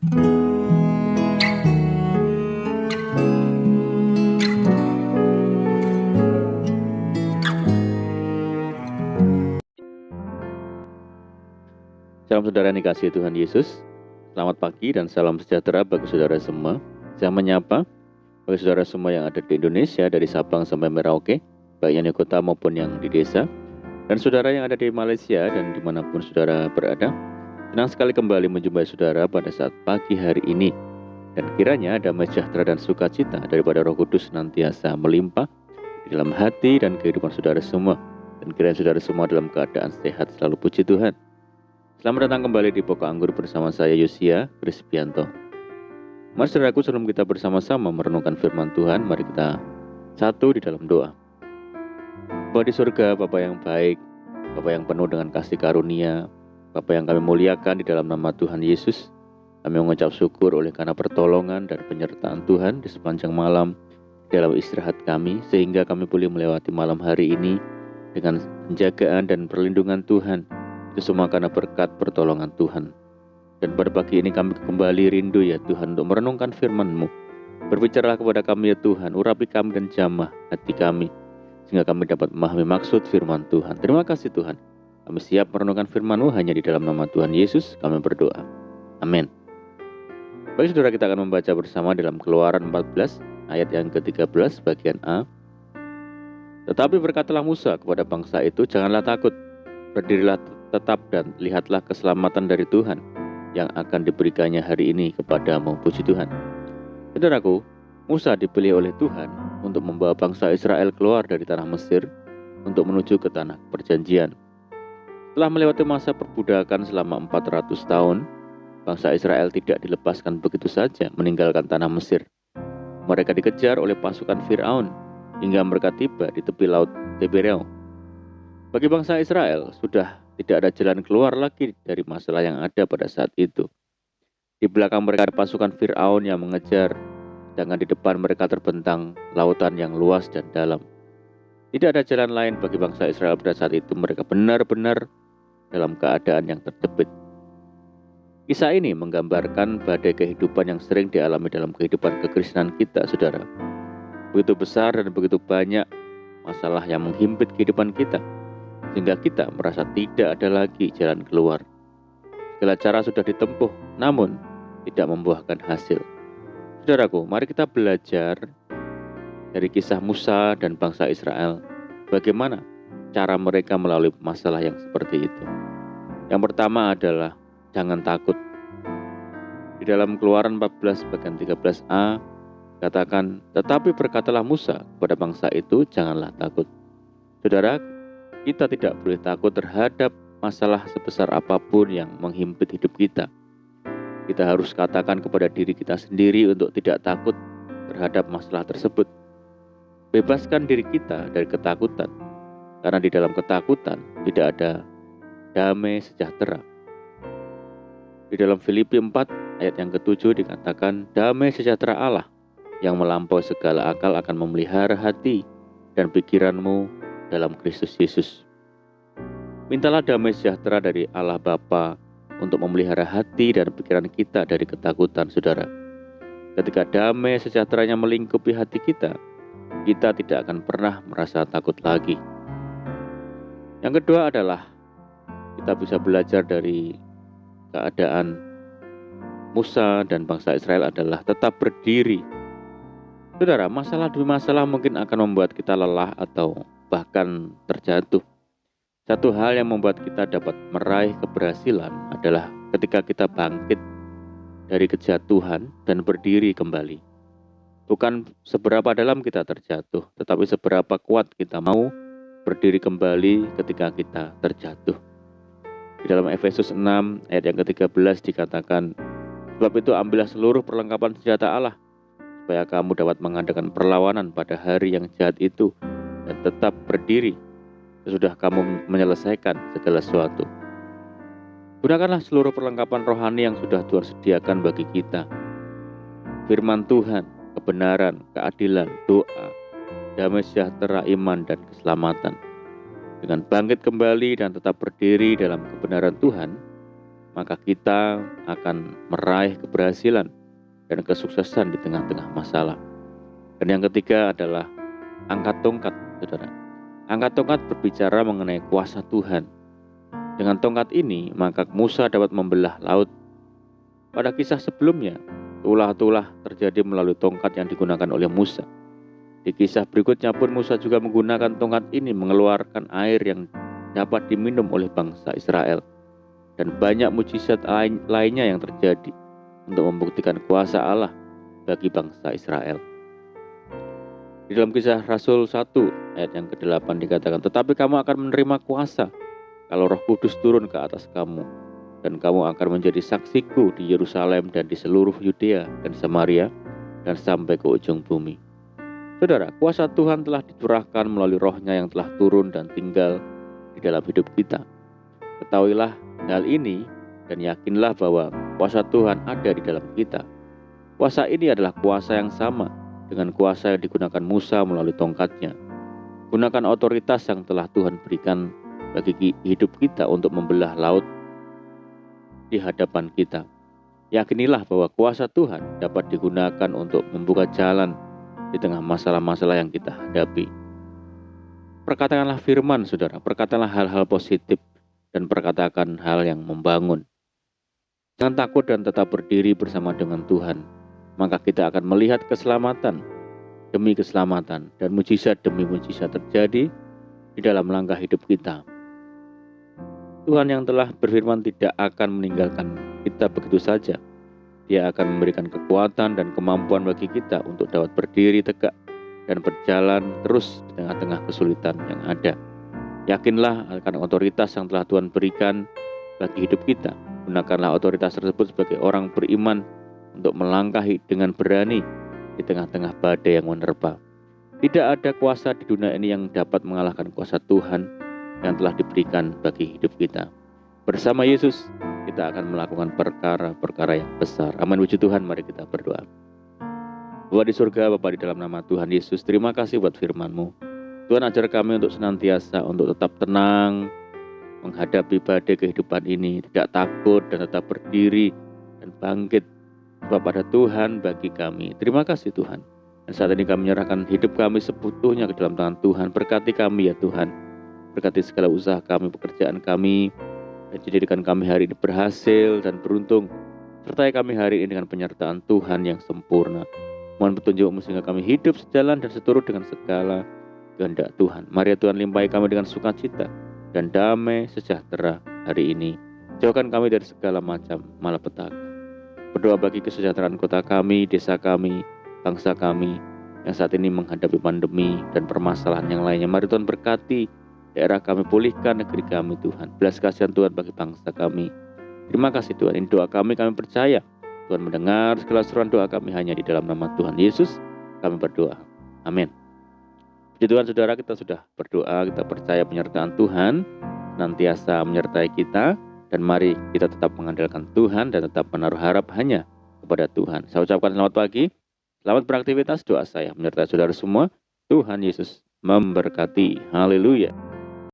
Salam saudara yang dikasihi Tuhan Yesus. Selamat pagi dan salam sejahtera bagi saudara semua. Saya menyapa bagi saudara semua yang ada di Indonesia dari Sabang sampai Merauke, baik yang di kota maupun yang di desa. Dan saudara yang ada di Malaysia dan dimanapun saudara berada. Senang sekali kembali menjumpai saudara pada saat pagi hari ini. Dan kiranya damai sejahtera dan sukacita daripada Roh Kudus senantiasa melimpah di dalam hati dan kehidupan saudara semua. Dan kiranya saudara semua dalam keadaan sehat selalu, puji Tuhan. Selamat datang kembali di Pokok Anggur bersama saya Yosia Krispianto. Mari saudaraku, sebelum kita bersama-sama merenungkan firman Tuhan, mari kita satu di dalam doa. Bapa di surga, Bapa yang baik, Bapa yang penuh dengan kasih karunia, Bapa yang kami muliakan di dalam nama Tuhan Yesus. Kami mengucap syukur oleh karena pertolongan dan penyertaan Tuhan di sepanjang malam dalam istirahat kami, sehingga kami boleh melewati malam hari ini dengan penjagaan dan perlindungan Tuhan. Itu semua karena berkat pertolongan Tuhan. Dan pada pagi ini kami kembali rindu ya Tuhan untuk merenungkan firman-Mu. Berbicaralah kepada kami ya Tuhan, urapi kami dan jamah hati kami, sehingga kami dapat memahami maksud firman Tuhan. Terima kasih Tuhan. Kami siap merenungkan firman-Mu hanya di dalam nama Tuhan Yesus kami berdoa. Amin. Baik saudara, kita akan membaca bersama dalam Keluaran 14 ayat yang ke-13 bagian A. Tetapi berkatalah Musa kepada bangsa itu, janganlah takut, berdirilah tetap dan lihatlah keselamatan dari Tuhan yang akan diberikannya hari ini kepadamu, puji Tuhan. Saudaraku, Musa dipilih oleh Tuhan untuk membawa bangsa Israel keluar dari tanah Mesir untuk menuju ke tanah perjanjian. Setelah melewati masa perbudakan selama 400 tahun, bangsa Israel tidak dilepaskan begitu saja meninggalkan tanah Mesir. Mereka dikejar oleh pasukan Firaun hingga mereka tiba di tepi laut Tibereu. Bagi bangsa Israel, sudah tidak ada jalan keluar lagi dari masalah yang ada pada saat itu. Di belakang mereka ada pasukan Firaun yang mengejar, sedangkan di depan mereka terbentang lautan yang luas dan dalam. Tidak ada jalan lain bagi bangsa Israel pada saat itu. Mereka benar-benar dalam keadaan yang terjepit. Kisah ini menggambarkan badai kehidupan yang sering dialami dalam kehidupan kekristenan kita, saudara. Begitu besar dan begitu banyak masalah yang menghimpit kehidupan kita, sehingga kita merasa tidak ada lagi jalan keluar. Segala cara sudah ditempuh, namun tidak membuahkan hasil. Saudaraku, mari kita belajar dari kisah Musa dan bangsa Israel, bagaimana cara mereka melalui masalah yang seperti itu. Yang pertama adalah jangan takut. Di dalam Keluaran 14 bagian 13a katakan, tetapi berkatalah Musa kepada bangsa itu, janganlah takut. Saudara, kita tidak boleh takut terhadap masalah sebesar apapun yang menghimpit hidup kita. Kita harus katakan kepada diri kita sendiri untuk tidak takut terhadap masalah tersebut. Bebaskan diri kita dari ketakutan, karena di dalam ketakutan tidak ada damai sejahtera. Di dalam Filipi 4 ayat yang ke-7 dikatakan, damai sejahtera Allah yang melampaui segala akal akan memelihara hati dan pikiranmu dalam Kristus Yesus. Mintalah damai sejahtera dari Allah Bapa untuk memelihara hati dan pikiran kita dari ketakutan, saudara. Ketika damai sejahteranya melingkupi hati kita, kita tidak akan pernah merasa takut lagi. Yang kedua adalah kita bisa belajar dari keadaan Musa dan bangsa Israel adalah tetap berdiri. Saudara, masalah demi masalah mungkin akan membuat kita lelah atau bahkan terjatuh. Satu hal yang membuat kita dapat meraih keberhasilan adalah ketika kita bangkit dari kejatuhan dan berdiri kembali. Bukan seberapa dalam kita terjatuh, tetapi seberapa kuat kita mau berdiri kembali ketika kita terjatuh. Di dalam Efesus 6 ayat yang ke-13 dikatakan, sebab itu ambillah seluruh perlengkapan senjata Allah, supaya kamu dapat mengadakan perlawanan pada hari yang jahat itu, dan tetap berdiri sesudah kamu menyelesaikan segala sesuatu. Gunakanlah seluruh perlengkapan rohani yang sudah Tuhan sediakan bagi kita. Firman Tuhan, kebenaran, keadilan, doa, damai sejahtera, iman, dan keselamatan. Dengan bangkit kembali dan tetap berdiri dalam kebenaran Tuhan, maka kita akan meraih keberhasilan dan kesuksesan di tengah-tengah masalah. Dan yang ketiga adalah angkat tongkat, saudara. Angkat tongkat berbicara mengenai kuasa Tuhan. Dengan tongkat ini, maka Musa dapat membelah laut. Pada kisah sebelumnya, tulah-tulah terjadi melalui tongkat yang digunakan oleh Musa. Di kisah berikutnya pun Musa juga menggunakan tongkat ini mengeluarkan air yang dapat diminum oleh bangsa Israel. Dan banyak mujizat lainnya yang terjadi untuk membuktikan kuasa Allah bagi bangsa Israel. Di dalam kisah Rasul 1 ayat yang ke-8 dikatakan, tetapi kamu akan menerima kuasa kalau Roh Kudus turun ke atas kamu, dan kamu akan menjadi saksiku di Yerusalem dan di seluruh Yudea dan Samaria dan sampai ke ujung bumi. Saudara, kuasa Tuhan telah dicurahkan melalui Roh-Nya yang telah turun dan tinggal di dalam hidup kita. Ketahuilah hal ini dan yakinlah bahwa kuasa Tuhan ada di dalam kita. Kuasa ini adalah kuasa yang sama dengan kuasa yang digunakan Musa melalui tongkatnya. Gunakan otoritas yang telah Tuhan berikan bagi hidup kita untuk membelah laut di hadapan kita. Yakinilah bahwa kuasa Tuhan dapat digunakan untuk membuka jalan di tengah masalah-masalah yang kita hadapi. Perkatakanlah firman, saudara. Perkatakanlah hal-hal positif dan perkatakan hal yang membangun. Jangan takut dan tetap berdiri bersama dengan Tuhan. Maka kita akan melihat keselamatan demi keselamatan dan mujizat demi mujizat terjadi di dalam langkah hidup kita. Tuhan yang telah berfirman tidak akan meninggalkan kita begitu saja. Dia akan memberikan kekuatan dan kemampuan bagi kita untuk dapat berdiri tegak dan berjalan terus di tengah-tengah kesulitan yang ada. Yakinlah akan otoritas yang telah Tuhan berikan bagi hidup kita. Gunakanlah otoritas tersebut sebagai orang beriman untuk melangkahi dengan berani di tengah-tengah badai yang menerpa. Tidak ada kuasa di dunia ini yang dapat mengalahkan kuasa Tuhan yang telah diberikan bagi hidup kita. Bersama Yesus, kita akan melakukan perkara-perkara yang besar. Amin, puji Tuhan, mari kita berdoa. Bapa di surga, Bapa di dalam nama Tuhan Yesus, terima kasih buat firman-Mu. Tuhan, ajar kami untuk senantiasa untuk tetap tenang menghadapi badai kehidupan ini, tidak takut dan tetap berdiri dan bangkit sebab ada Tuhan bagi kami. Terima kasih Tuhan. Dan saat ini kami menyerahkan hidup kami sepenuhnya ke dalam tangan Tuhan. Berkati kami ya Tuhan. Berkati segala usaha kami, pekerjaan kami, dan jadikan kami hari ini berhasil dan beruntung. Sertai kami hari ini dengan penyertaan Tuhan yang sempurna. Mohon petunjuk-Mu sehingga kami hidup sejalan dan seturut dengan segala kehendak Tuhan. Mari Tuhan limpahi kami dengan sukacita dan damai sejahtera hari ini. Jauhkan kami dari segala macam malapetaka. Berdoa bagi kesejahteraan kota kami, desa kami, bangsa kami yang saat ini menghadapi pandemi dan permasalahan yang lainnya. Mari Tuhan berkati daerah kami, pulihkan negeri kami Tuhan. Belas kasihan Tuhan bagi bangsa kami. Terima kasih Tuhan. Ini doa kami percaya Tuhan mendengar segala seruan doa kami hanya di dalam nama Tuhan Yesus kami berdoa. Amin. Puji Tuhan, saudara, kita sudah berdoa, kita percaya penyertaan Tuhan senantiasa menyertai kita, dan mari kita tetap mengandalkan Tuhan dan tetap menaruh harap hanya kepada Tuhan. Saya ucapkan selamat pagi, selamat beraktivitas, doa saya menyertai saudara semua. Tuhan Yesus memberkati. Haleluya.